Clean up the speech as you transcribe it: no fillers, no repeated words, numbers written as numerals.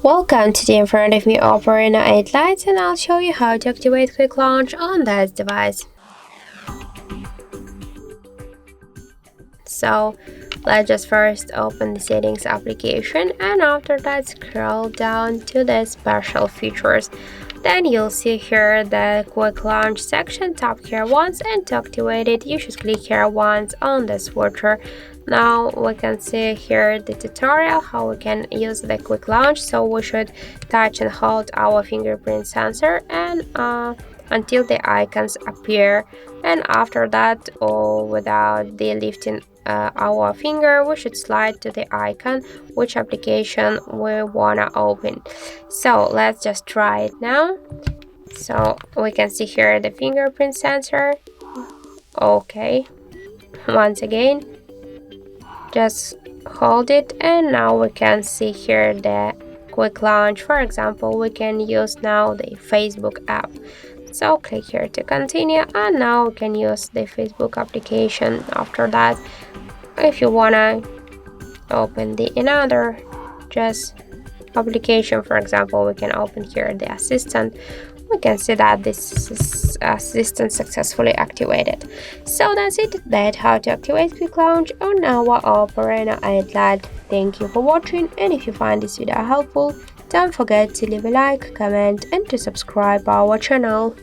Welcome, today in front of me OPPO Reno8 Lite, and I'll show you how to activate quick launch on this device. So let's just first open the settings application, and after that scroll down to the special features. Then you'll see here the quick launch section. Tap here once, and to activate it you should click here once on the switcher. Now we can see here the tutorial how we can use the quick launch. So we should touch and hold our fingerprint sensor and until the icons appear, and after that, without the lifting our finger, we should slide to the icon which application we wanna open. So let's just try it now. So we can see here the fingerprint sensor. Okay, once again just hold it, and now we can see here the quick launch. For example, we can use now the Facebook app. So click here to continue, and now we can use the Facebook application. After that, if you wanna open the another just application, for example, we can open here the assistant. We can see that this is assistant successfully activated. So that's it. That's how to activate quick launch on our OPPO Reno8 Lite. Thank you for watching, and if you find this video helpful, don't forget to leave a like, comment, and to subscribe our channel.